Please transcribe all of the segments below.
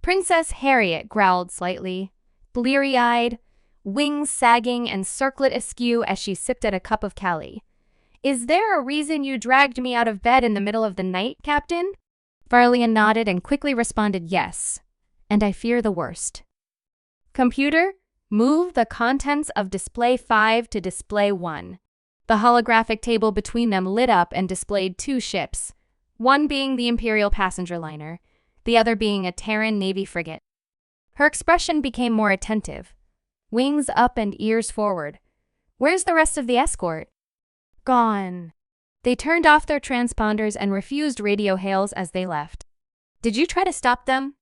Princess Harriet growled slightly, bleary-eyed, wings sagging and circlet askew as she sipped at a cup of Cali. "Is there a reason you dragged me out of bed in the middle of the night, Captain?" Varlian nodded and quickly responded yes, and I fear the worst. "Computer, move the contents of Display 5 to Display 1. The holographic table between them lit up and displayed two ships, one being the Imperial passenger liner, the other being a Terran Navy frigate. Her expression became more attentive. Wings up and ears forward. "Where's the rest of the escort?" "Gone." They turned off their transponders and refused radio hails as they left. "Did you try to stop them?"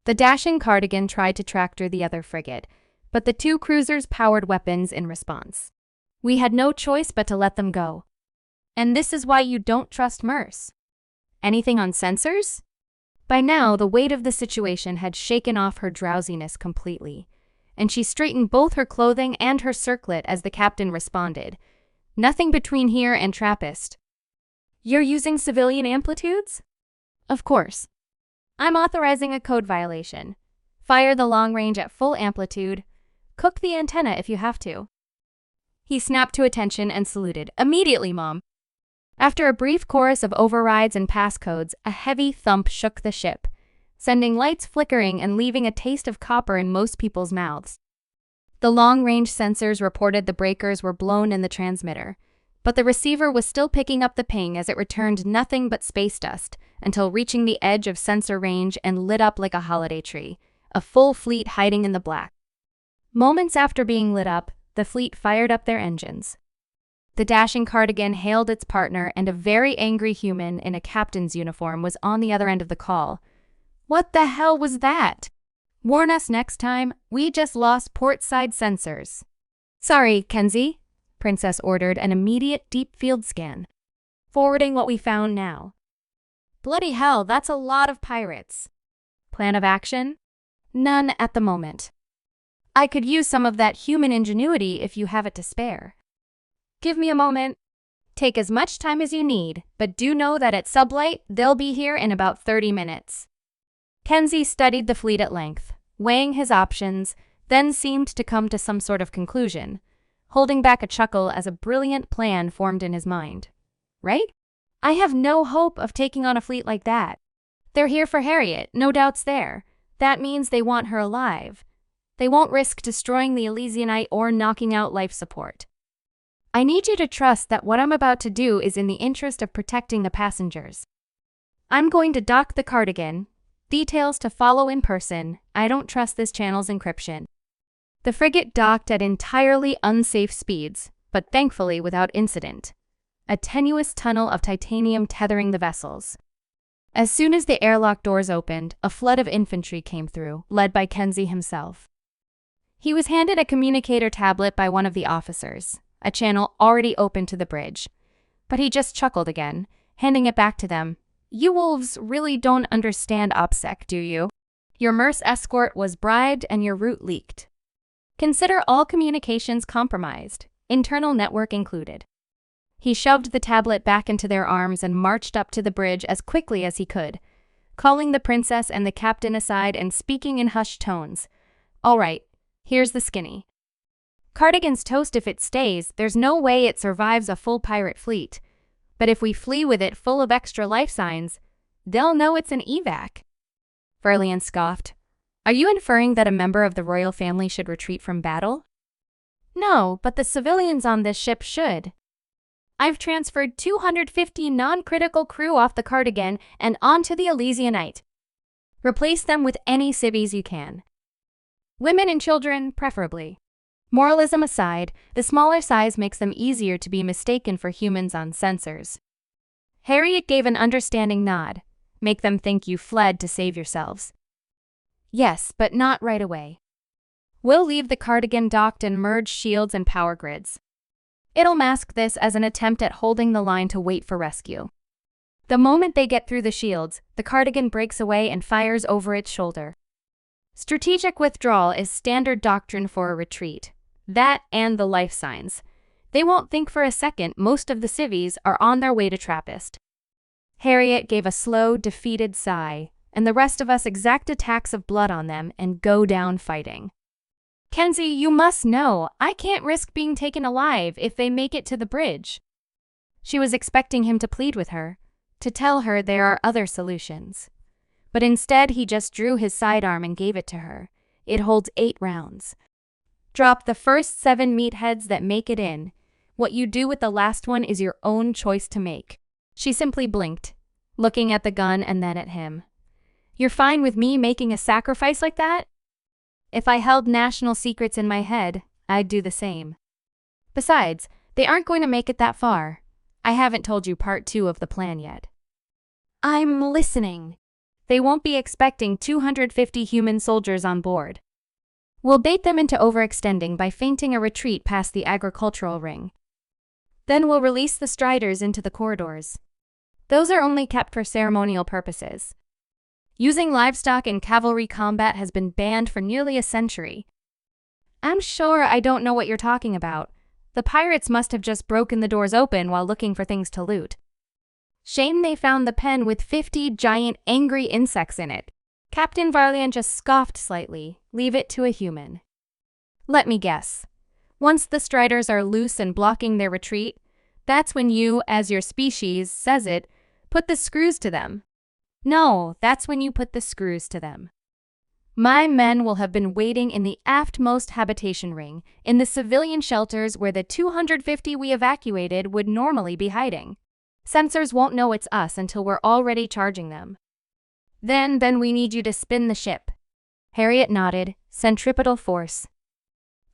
The dashing Cardigan tried to tractor the other frigate, but the two cruisers powered weapons in response. "We had no choice but to let them go. And this is why you don't trust Merce. Anything on sensors?" By now, the weight of the situation had shaken off her drowsiness completely, and she straightened both her clothing and her circlet as the captain responded. "Nothing between here and Trappist." "You're using civilian amplitudes?" "Of course. I'm authorizing a code violation. Fire the long range at full amplitude. Cook the antenna if you have to." He snapped to attention and saluted. "Immediately, Mom." After a brief chorus of overrides and passcodes, a heavy thump shook the ship, sending lights flickering and leaving a taste of copper in most people's mouths. The long-range sensors reported the breakers were blown in the transmitter, but the receiver was still picking up the ping as it returned nothing but space dust until reaching the edge of sensor range and lit up like a holiday tree, a full fleet hiding in the black. Moments after being lit up, the fleet fired up their engines. The dashing Cardigan hailed its partner, and a very angry human in a captain's uniform was on the other end of the call. "What the hell was that? Warn us next time, we just lost port-side sensors." "Sorry, Kenzie," Princess ordered an immediate deep field scan. "Forwarding what we found now." "Bloody hell, that's a lot of pirates." "Plan of action?" "None at the moment. I could use some of that human ingenuity if you have it to spare." "Give me a moment." "Take as much time as you need, but do know that at sublight, they'll be here in about 30 minutes. Kenzie studied the fleet at length, weighing his options, then seemed to come to some sort of conclusion, holding back a chuckle as a brilliant plan formed in his mind. "Right? I have no hope of taking on a fleet like that. They're here for Harriet, no doubts there. That means they want her alive. They won't risk destroying the Elysianite or knocking out life support. I need you to trust that what I'm about to do is in the interest of protecting the passengers. I'm going to dock the Cardigan. Details to follow in person. I don't trust this channel's encryption." The frigate docked at entirely unsafe speeds, but thankfully without incident. A tenuous tunnel of titanium tethering the vessels. As soon as the airlock doors opened, a flood of infantry came through, led by Kenzie himself. He was handed a communicator tablet by one of the officers, a channel already open to the bridge. But he just chuckled again, handing it back to them. "You wolves really don't understand OPSEC, do you? Your Merce escort was bribed and your route leaked. Consider all communications compromised, internal network included." He shoved the tablet back into their arms and marched up to the bridge as quickly as he could, calling the princess and the captain aside and speaking in hushed tones. "All right, here's the skinny. Cardigan's toast if it stays. There's no way it survives a full pirate fleet. But if we flee with it full of extra life signs, they'll know it's an evac." Verlian scoffed. "Are you inferring that a member of the royal family should retreat from battle?" "No, but the civilians on this ship should. I've transferred 250 non-critical crew off the Cardigan and onto the Elysianite. Replace them with any civvies you can. Women and children, preferably. Moralism aside, the smaller size makes them easier to be mistaken for humans on sensors." Harriet gave an understanding nod. "Make them think you fled to save yourselves." "Yes, but not right away. We'll leave the Cardigan docked and merge shields and power grids. It'll mask this as an attempt at holding the line to wait for rescue. The moment they get through the shields, the Cardigan breaks away and fires over its shoulder. Strategic withdrawal is standard doctrine for a retreat. That and the life signs. They won't think for a second most of the civvies are on their way to Trappist." Harriet gave a slow, defeated sigh, and the rest of us exact attacks of blood on them and go down fighting. Kenzie, you must know, I can't risk being taken alive if they make it to the bridge. She was expecting him to plead with her, to tell her there are other solutions. But instead he just drew his sidearm and gave it to her. It holds 8 rounds. Drop the first 7 meatheads that make it in. What you do with the last one is your own choice to make. She simply blinked, looking at the gun and then at him. You're fine with me making a sacrifice like that? If I held national secrets in my head, I'd do the same. Besides, they aren't going to make it that far. I haven't told you part 2 of the plan yet. I'm listening. They won't be expecting 250 human soldiers on board. We'll bait them into overextending by feinting a retreat past the agricultural ring. Then we'll release the striders into the corridors. Those are only kept for ceremonial purposes. Using livestock in cavalry combat has been banned for nearly a century. I'm sure I don't know what you're talking about. The pirates must have just broken the doors open while looking for things to loot. Shame they found the pen with 50 giant angry insects in it. Captain Varlian just scoffed slightly. Leave it to a human. Let me guess. Once the striders are loose and blocking their retreat, that's when you, as your species says it, put the screws to them. No, that's when you put the screws to them. My men will have been waiting in the aftmost habitation ring, in the civilian shelters where the 250 we evacuated would normally be hiding. Sensors won't know it's us until we're already charging them. Then we need you to spin the ship. Harriet nodded. Centripetal force.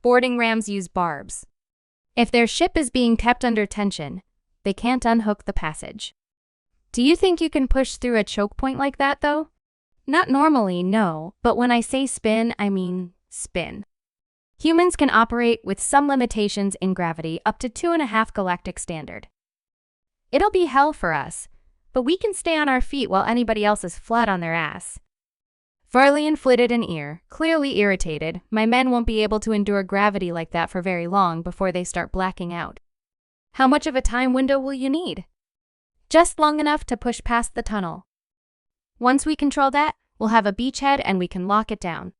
Boarding rams use barbs. If their ship is being kept under tension, they can't unhook the passage. Do you think you can push through a choke point like that, though? Not normally, no, but when I say spin, I mean spin. Humans can operate with some limitations in gravity up to 2.5 galactic standard. It'll be hell for us, but we can stay on our feet while anybody else is flat on their ass. Varlian flitted an ear, clearly irritated. My men won't be able to endure gravity like that for very long before they start blacking out. How much of a time window will you need? Just long enough to push past the tunnel. Once we control that, we'll have a beachhead and we can lock it down.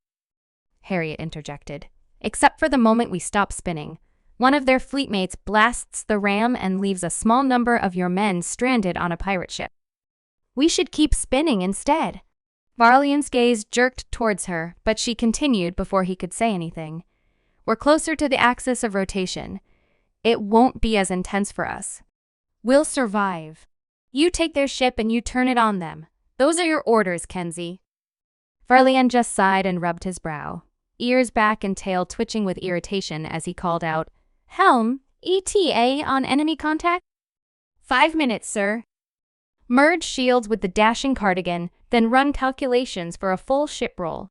Harriet interjected. Except for the moment we stop spinning. One of their fleetmates blasts the ram and leaves a small number of your men stranded on a pirate ship. We should keep spinning instead. Varlian's gaze jerked towards her, but she continued before he could say anything. We're closer to the axis of rotation. It won't be as intense for us. We'll survive. You take their ship and you turn it on them. Those are your orders, Kenzie. Varlian just sighed and rubbed his brow, ears back and tail twitching with irritation as he called out, Helm, ETA on enemy contact? 5 minutes, sir. Merge shields with the dashing cardigan, then run calculations for a full ship roll.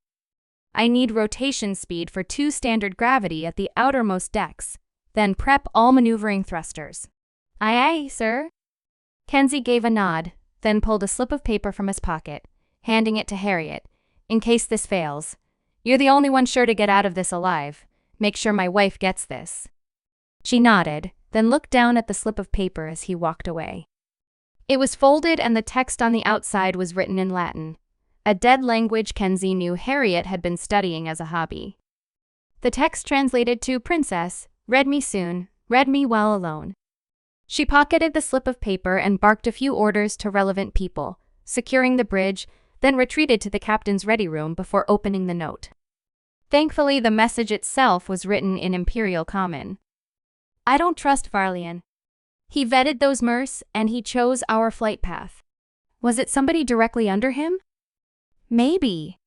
I need rotation speed for 2 standard gravity at the outermost decks, then prep all maneuvering thrusters. Aye, aye, sir. Kenzie gave a nod, then pulled a slip of paper from his pocket, handing it to Harriet. In case this fails, you're the only one sure to get out of this alive. Make sure my wife gets this. She nodded, then looked down at the slip of paper as he walked away. It was folded and the text on the outside was written in Latin, a dead language Kenzie knew Harriet had been studying as a hobby. The text translated to Princess, read me soon, read me while alone. She pocketed the slip of paper and barked a few orders to relevant people, securing the bridge, then retreated to the captain's ready room before opening the note. Thankfully, the message itself was written in Imperial Common. I don't trust Varlian. He vetted those MERS, and he chose our flight path. Was it somebody directly under him? Maybe.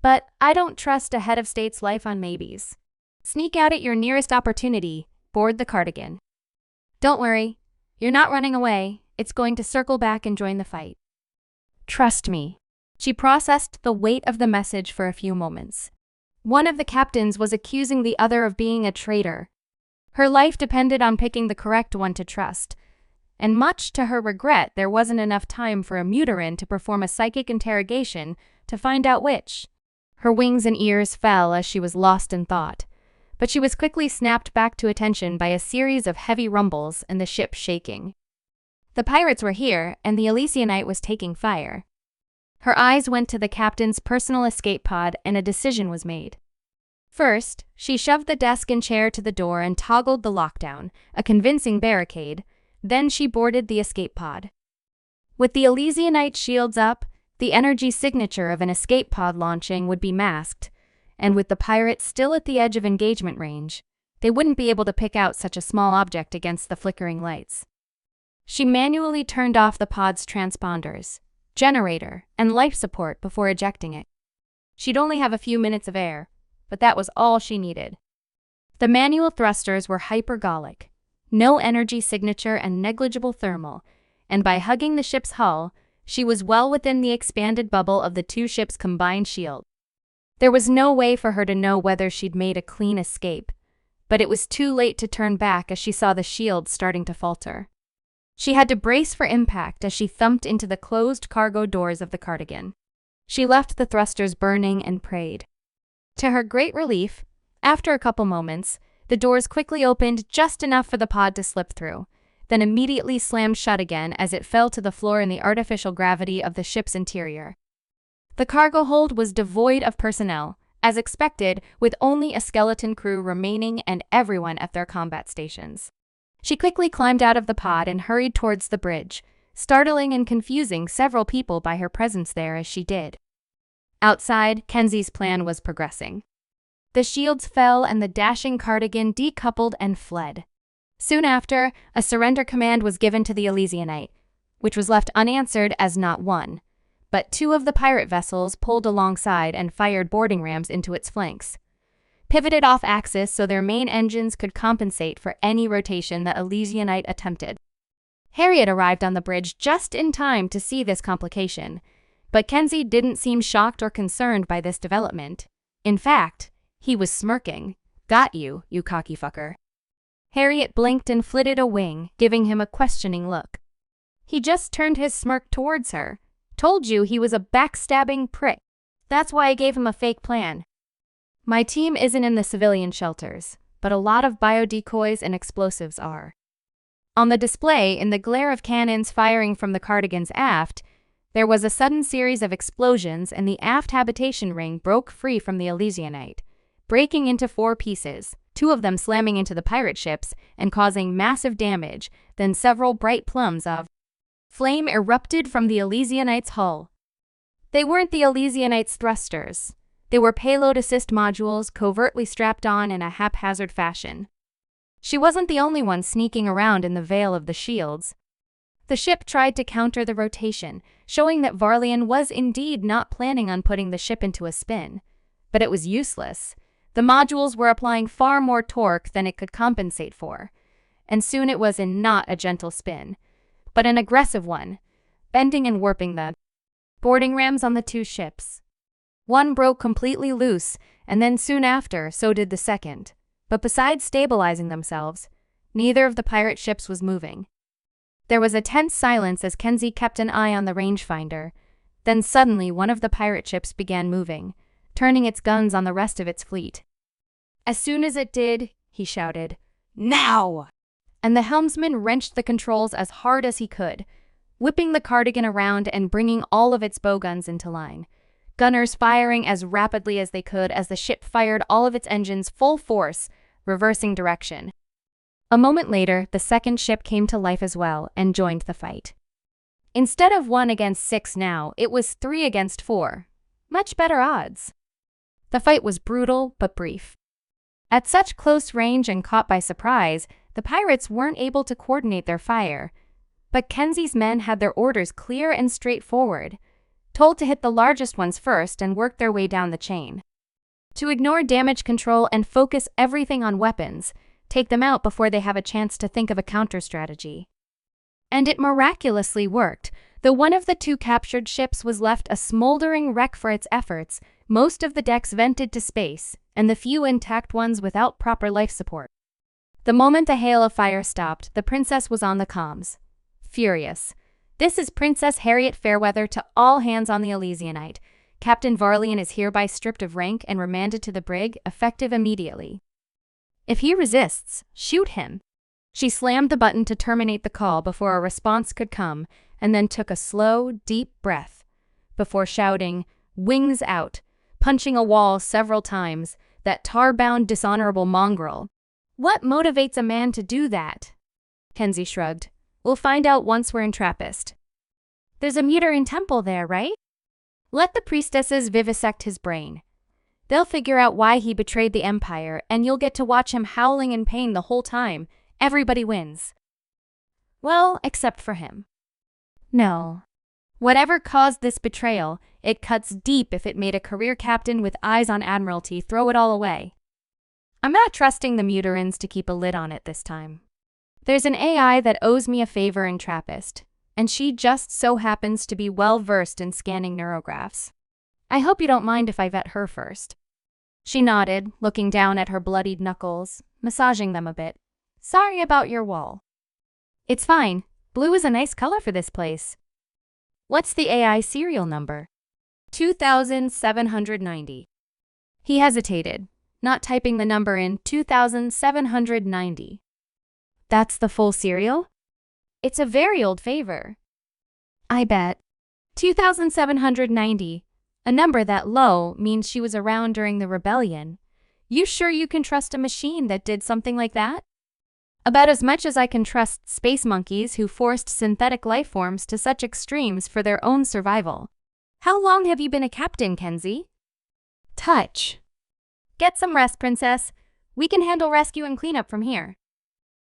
But I don't trust a head of state's life on maybes. Sneak out at your nearest opportunity, board the cardigan. Don't worry, you're not running away. It's going to circle back and join the fight. Trust me. She processed the weight of the message for a few moments. One of the captains was accusing the other of being a traitor. Her life depended on picking the correct one to trust, and much to her regret, there wasn't enough time for a Muterin to perform a psychic interrogation to find out which. Her wings and ears fell as she was lost in thought, but she was quickly snapped back to attention by a series of heavy rumbles and the ship shaking. The pirates were here, and the Elysianite was taking fire. Her eyes went to the captain's personal escape pod and a decision was made. First, she shoved the desk and chair to the door and toggled the lockdown, a convincing barricade. Then she boarded the escape pod. With the Elysianite shields up, the energy signature of an escape pod launching would be masked, and with the pirates still at the edge of engagement range, they wouldn't be able to pick out such a small object against the flickering lights. She manually turned off the pod's transponders, generator, and life support before ejecting it. She'd only have a few minutes of air, but that was all she needed. The manual thrusters were hypergolic, no energy signature and negligible thermal, and by hugging the ship's hull, she was well within the expanded bubble of the two ships' combined shield. There was no way for her to know whether she'd made a clean escape, but it was too late to turn back as she saw the shield starting to falter. She had to brace for impact as she thumped into the closed cargo doors of the Cardigan. She left the thrusters burning and prayed. To her great relief, after a couple moments, the doors quickly opened just enough for the pod to slip through, then immediately slammed shut again as it fell to the floor in the artificial gravity of the ship's interior. The cargo hold was devoid of personnel, as expected, with only a skeleton crew remaining and everyone at their combat stations. She quickly climbed out of the pod and hurried towards the bridge, startling and confusing several people by her presence there as she did. Outside, Kenzie's plan was progressing. The shields fell and the dashing Cardigan decoupled and fled. Soon after, a surrender command was given to the Elysianite, which was left unanswered as not one, but two of the pirate vessels pulled alongside and fired boarding rams into its flanks. Pivoted off axis so their main engines could compensate for any rotation the Elysianite attempted. Harriet arrived on the bridge just in time to see this complication, but Kenzie didn't seem shocked or concerned by this development. In fact, he was smirking. "Got you, you cocky fucker." Harriet blinked and flitted a wing, giving him a questioning look. He just turned his smirk towards her. "Told you he was a backstabbing prick. That's why I gave him a fake plan. My team isn't in the civilian shelters, but a lot of biodecoys and explosives are." On the display, in the glare of cannons firing from the Cardigan's aft, there was a sudden series of explosions and the aft habitation ring broke free from the Elysianite, breaking into 4 pieces, 2 of them slamming into the pirate ships and causing massive damage. Then several bright plumes of flame erupted from the Elysianite's hull. They weren't the Elysianite's thrusters. They were payload assist modules covertly strapped on in a haphazard fashion. She wasn't the only one sneaking around in the veil of the shields. The ship tried to counter the rotation, showing that Varlian was indeed not planning on putting the ship into a spin. But it was useless. The modules were applying far more torque than it could compensate for, and soon it was in not a gentle spin, but an aggressive one, bending and warping the boarding rams on the 2 ships. One broke completely loose, and then soon after, so did the second. But besides stabilizing themselves, neither of the pirate ships was moving. There was a tense silence as Kenzie kept an eye on the rangefinder. Then suddenly one of the pirate ships began moving, turning its guns on the rest of its fleet. As soon as it did, he shouted, "Now!" And the helmsman wrenched the controls as hard as he could, whipping the Cardigan around and bringing all of its bowguns into line. Gunners firing as rapidly as they could as the ship fired all of its engines full force, reversing direction. A moment later, the second ship came to life as well and joined the fight. Instead of 1 against 6 now, it was 3 against 4. Much better odds. The fight was brutal but brief. At such close range and caught by surprise, the pirates weren't able to coordinate their fire. But Kenzie's men had their orders clear and straightforward, told to hit the largest ones first and work their way down the chain. To ignore damage control and focus everything on weapons, take them out before they have a chance to think of a counter-strategy. And it miraculously worked. Though one of the 2 captured ships was left a smoldering wreck for its efforts, most of the decks vented to space, and the few intact ones without proper life support. The moment the hail of fire stopped, the princess was on the comms. Furious. "This is Princess Harriet Fairweather to all hands on the Elysianite. Captain Varlian is hereby stripped of rank and remanded to the brig, effective immediately. If he resists, shoot him." She slammed the button to terminate the call before a response could come, and then took a slow, deep breath. before shouting, "Wings out," punching a wall several times, that tar-bound dishonorable mongrel. What motivates a man to do that? Kenzie shrugged. We'll find out once we're in Trappist. There's a Muterin temple there, right? Let the priestesses vivisect his brain. They'll figure out why he betrayed the Empire, and you'll get to watch him howling in pain the whole time. Everybody wins. Well, except for him. No. Whatever caused this betrayal, it cuts deep if it made a career captain with eyes on Admiralty throw it all away. I'm not trusting the Muterins to keep a lid on it this time. There's an AI that owes me a favor in Trappist, and she just so happens to be well-versed in scanning neurographs. I hope you don't mind if I vet her first. She nodded, looking down at her bloodied knuckles, massaging them a bit. Sorry about your wall. It's fine. Blue is a nice color for this place. What's the AI serial number? 2790. He hesitated, not typing the number in. 2790. That's the full serial? It's a very old favor. I bet. 2790. A number that low means she was around during the rebellion. You sure you can trust a machine that did something like that? About as much as I can trust space monkeys who forced synthetic life forms to such extremes for their own survival. How long have you been a captain, Kenzie? Touch. Get some rest, princess. We can handle rescue and cleanup from here.